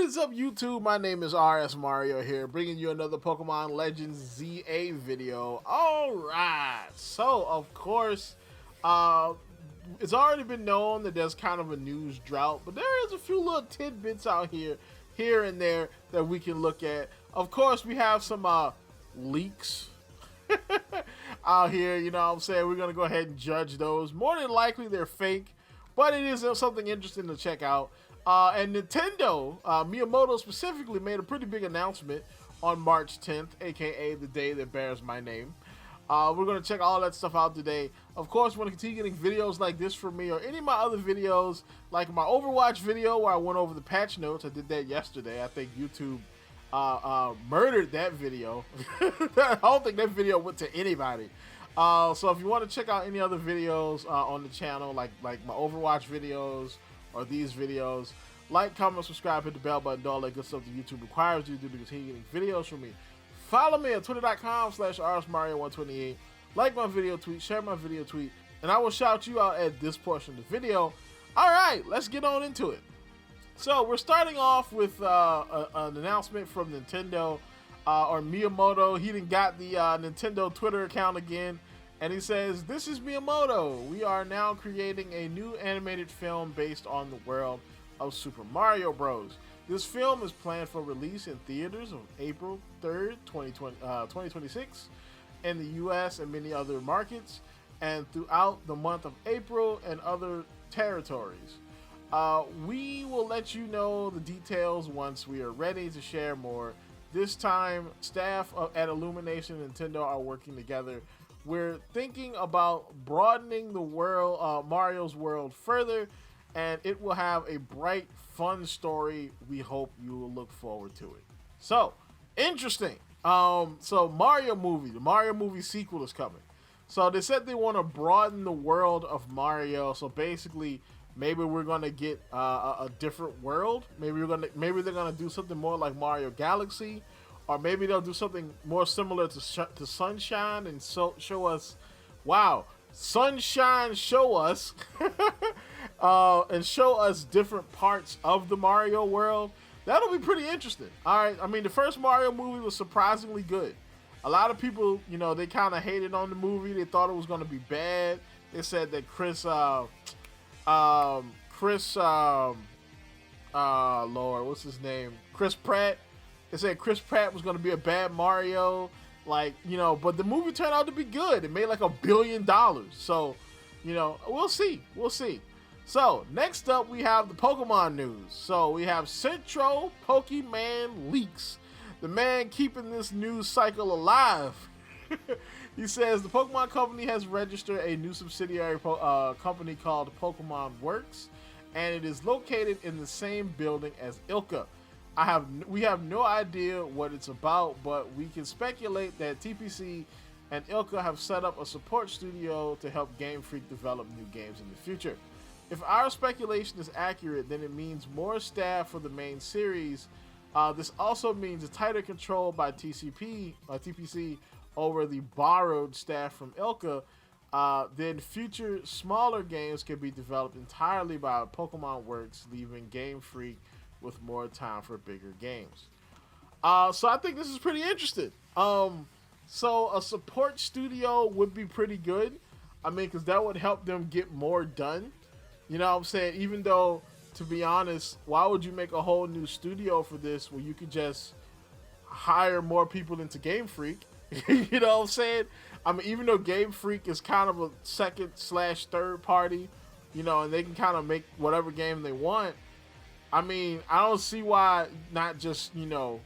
is up, YouTube? My name is RSMario here, bringing you another Pokemon Legends ZA video. Alright, so of course, it's already been known that there's kind of a news drought, but there is a few little tidbits out here and there that we can look at. Of course, we have some leaks out here, you know what I'm saying? We're going to go ahead and judge those. More than likely, they're fake, but it is something interesting to check out. And Nintendo, Miyamoto specifically, made a pretty big announcement on March 10th, aka the day that bears my name. We're going to check all that stuff out today. Of course, we're going to continue getting videos like this from me or any of my other videos, like my Overwatch video where I went over the patch notes. I did that yesterday. I think YouTube murdered that video. I don't think that video went to anybody. So if you want to check out any other videos on the channel, like my Overwatch videos or these videos, like, comment, subscribe, hit the bell button, do all that good stuff that YouTube requires you to do to continue getting videos from me. Follow me at twitter.com/RSMario128. Like my video tweet, share my video tweet, and I will shout you out at this portion of the video. All right, let's get on into it. So we're starting off with an announcement from Nintendo, or Miyamoto. He done got the Nintendo Twitter account again, and he says, "This is Miyamoto. We are now creating a new animated film based on the world of Super Mario Bros. This film is planned for release in theaters on April 3rd, 2026 in the US and many other markets, and throughout the month of April and other territories. We will let you know the details once we are ready to share more. This time, staff at Illumination and Nintendo are working together. We're thinking about broadening the world, Mario's world further, and it will have a bright, fun story. We hope you will look forward to it." So, interesting. So Mario movie, the Mario movie sequel is coming. So they said they want to broaden the world of Mario. So basically, maybe we're gonna get a different world. Maybe they're gonna do something more like Mario Galaxy, or maybe they'll do something more similar to Sunshine and show us, wow, Sunshine show us, and show us different parts of the Mario world. That'll be pretty interesting. All right, I mean, the first Mario movie was surprisingly good. A lot of people, you know, they kind of hated on the movie. They thought it was going to be bad. They said that Lord, what's his name? Chris Pratt. They said Chris Pratt was going to be a bad Mario. Like, you know, but the movie turned out to be good. It made like $1 billion. So, you know, we'll see. We'll see. So, next up, we have the Pokemon news. So, we have Centro Pokemon Leaks. The man keeping this news cycle alive. He says the Pokemon Company has registered a new subsidiary company called Pokemon Works, and it is located in the same building as ILCA. We have no idea what it's about, but we can speculate that TPC and ILCA have set up a support studio to help Game Freak develop new games in the future. If our speculation is accurate, then it means more staff for the main series. This also means a tighter control by TPC over the borrowed staff from ILCA. Then future smaller games can be developed entirely by Pokemon Works, leaving Game Freak with more time for bigger games. So I think this is pretty interesting. So a support studio would be pretty good. I mean, because that would help them get more done. You know what I'm saying? Even though, to be honest, why would you make a whole new studio for this where you could just hire more people into Game Freak? You know what I'm saying? I mean, even though Game Freak is kind of a second/third party, you know, and they can kind of make whatever game they want. I mean, I don't see why not just, you know,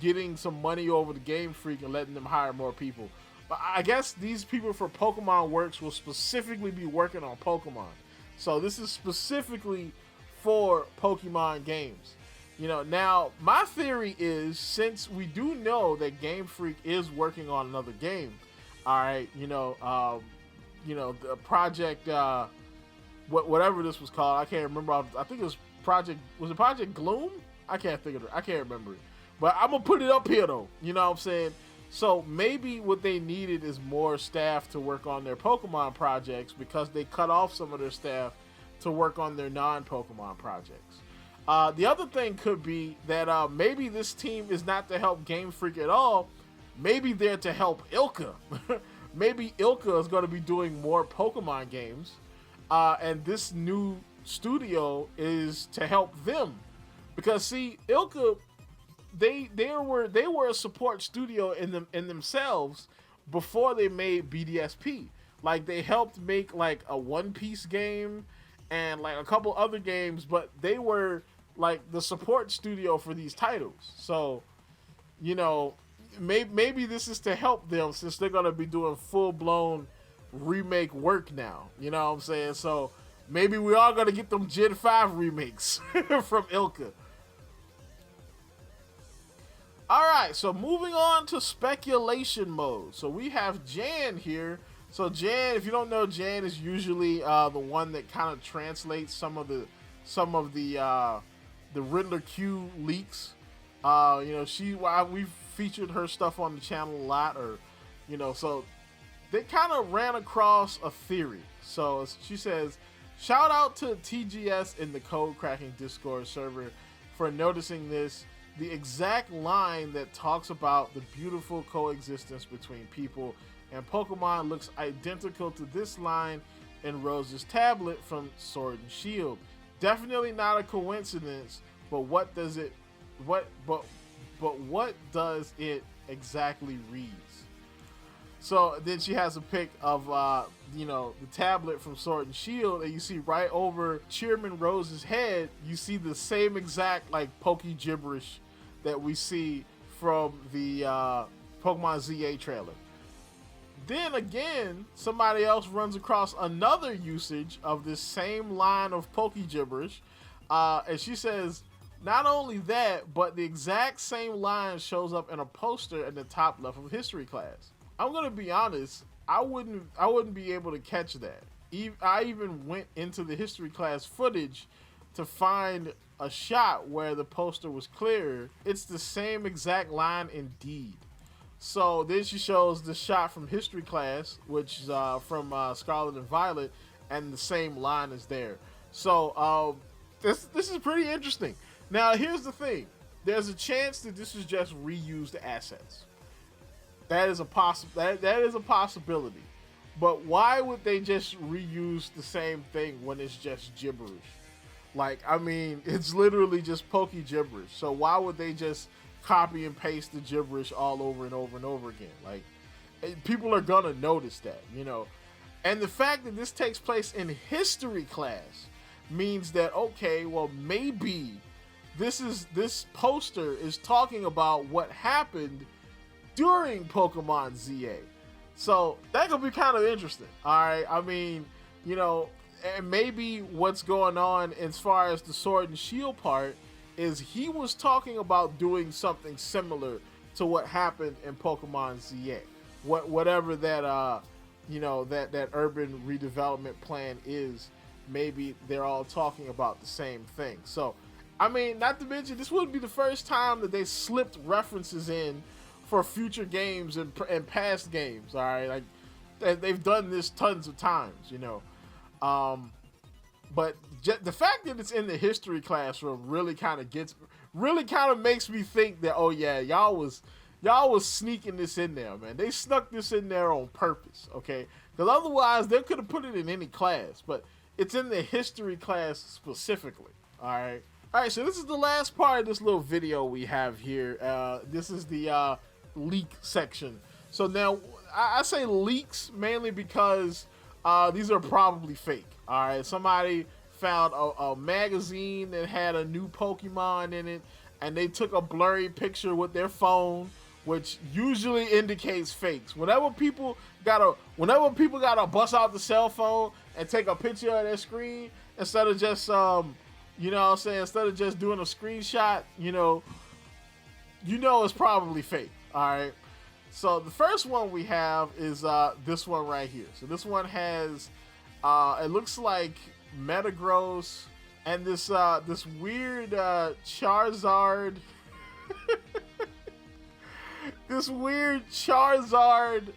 getting some money over to Game Freak and letting them hire more people. But I guess these people for Pokemon Works will specifically be working on Pokemon. So this is specifically for Pokemon games. You know, now my theory is, since we do know that Game Freak is working on another game, all right, the project, whatever this was called, I can't remember. I think it was Project Gloom? I can't remember it. But I'm gonna put it up here though. You know what I'm saying? So maybe what they needed is more staff to work on their Pokemon projects, because they cut off some of their staff to work on their non-Pokemon projects. The other thing could be that maybe this team is not to help Game Freak at all. Maybe they're to help Ilka. Maybe Ilka is going to be doing more Pokemon games, and this new studio is to help them. Because see, Ilka, they were a support studio in themselves before they made BDSP. Like they helped make like a One Piece game and like a couple other games, but they were like the support studio for these titles. So, you know, maybe this is to help them since they're gonna be doing full blown remake work now. You know what I'm saying? So maybe we are gonna get them Gen 5 remakes from Ilka. Alright, so moving on to speculation mode. So we have Jan here. So Jan, if you don't know, Jan is usually the one that kind of translates some of the Riddler Q leaks. You know, we've featured her stuff on the channel a lot, or you know, so they kind of ran across a theory. So she says, shout out to TGS in the code cracking Discord server for noticing this. The exact line that talks about the beautiful coexistence between people and Pokemon looks identical to this line in Rose's tablet from Sword and Shield. Definitely not a coincidence, but what does it exactly reads? So then she has a pic of you know, the tablet from Sword and Shield, and you see right over Chairman Rose's head, you see the same exact like Poke gibberish that we see from the Pokemon ZA trailer. Then again, somebody else runs across another usage of this same line of Poke gibberish, and she says, not only that, but the exact same line shows up in a poster in the top left of history class. I'm gonna be honest, I wouldn't be able to catch that. I even went into the history class footage to find a shot where the poster was clear. It's the same exact line indeed. So then she shows the shot from history class, which is from Scarlet and Violet, and the same line is there. So this is pretty interesting. Now here's the thing: there's a chance that this is just reused assets. That is a possibility. But why would they just reuse the same thing when it's just gibberish? Like, I mean, it's literally just Poke gibberish. So why would they just copy and paste the gibberish all over and over and over again? Like, people are gonna notice that, you know. And the fact that this takes place in history class means that, okay, well, maybe this poster is talking about what happened during Pokemon ZA. So that could be kind of interesting. All right, I mean, you know, and maybe what's going on as far as the Sword and Shield part is he was talking about doing something similar to what happened in Pokemon ZA. Whatever that you know, that urban redevelopment plan is, maybe they're all talking about the same thing. So, I mean, not to mention, this wouldn't be the first time that they slipped references in for future games and past games. All right, like they've done this tons of times, you know. But the fact that it's in the history classroom really kind of makes me think that, oh yeah, y'all was sneaking this in there, man. They snuck this in there on purpose, okay? Because otherwise they could have put it in any class, but it's in the history class specifically. All right. So this is the last part of this little video we have here. This is the leak section. So now I say leaks mainly because these are probably fake. All right, somebody found a magazine that had a new Pokemon in it, and they took a blurry picture with their phone, which usually indicates fakes. Whenever people gotta bust out the cell phone and take a picture of their screen instead of just you know what I'm saying, instead of just doing a screenshot, you know it's probably fake. All right. So the first one we have is this one right here. So this one has it looks like Metagross and this weird Charizard this weird Charizard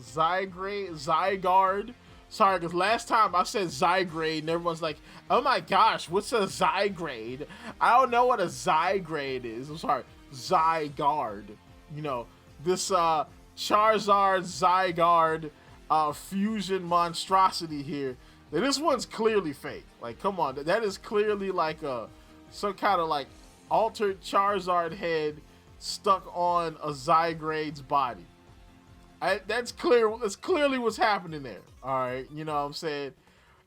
Zygarde. Sorry, because last time I said Zygrade and everyone's like, oh my gosh, what's a Zygrade? I don't know what a Zygrade is. I'm sorry, Zygarde. You know, this Charizard Zygarde fusion monstrosity here. Now, this one's clearly fake. Like, come on, that is clearly like some kind of like altered Charizard head stuck on a Zygrade's body. That's clear. That's clearly what's happening there. All right, you know what I'm saying?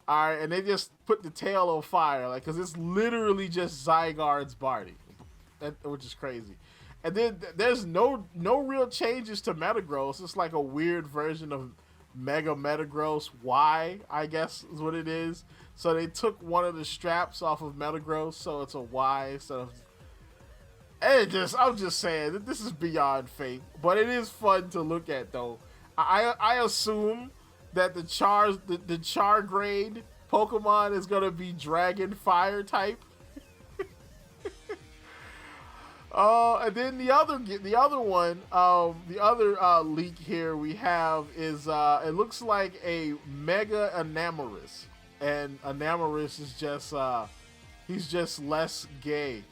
All right, and they just put the tail on fire, like, cause it's literally just Zygarde's body, which is crazy. And then there's no real changes to Metagross. It's like a weird version of Mega Metagross Y, I guess is what it is. So they took one of the straps off of Metagross, so it's a Y instead of. And I'm just saying that this is beyond fake, but it is fun to look at though. I assume that the Chargrade Pokemon is gonna be Dragon Fire type. And then the other one, the other leak here we have is it looks like a Mega Enamorus, and Enamorus is just he's just less gay.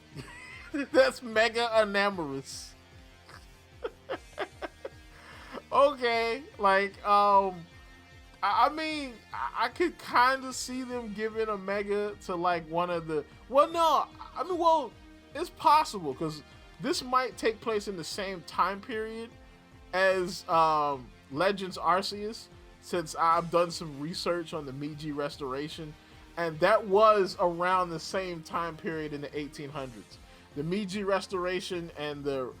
That's Mega Enamorus. Okay, like I mean, I could kind of see them giving a Mega to like one of the. Well, no, I mean, well, it's possible because this might take place in the same time period as Legends Arceus, since I've done some research on the Meiji restoration, and that was around the same time period in the 1800s. The Meiji restoration and the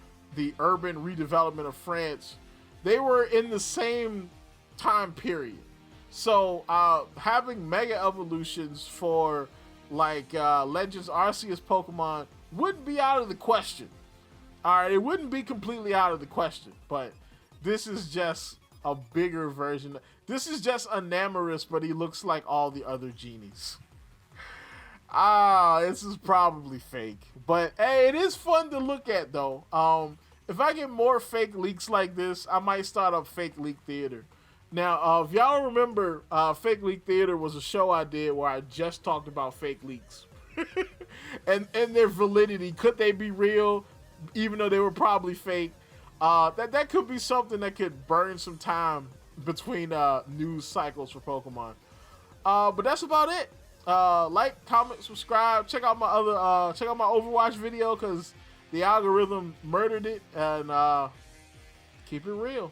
urban redevelopment of France, they were in the same time period. So having Mega Evolutions for like Legends Arceus Pokemon wouldn't be out of the question. All right, it wouldn't be completely out of the question, but this is just a bigger version. This is just Enamorus, but he looks like all the other genies. This is probably fake, but hey, it is fun to look at though. If I get more fake leaks like this, I might start up Fake Leak Theater. Now, if y'all remember, Fake Leak Theater was a show I did where I just talked about fake leaks and their validity. Could they be real, even though they were probably fake? That could be something that could burn some time between news cycles for Pokemon. But that's about it. Like, comment, subscribe. Check out my other check out my Overwatch video because the algorithm murdered it, and keep it real.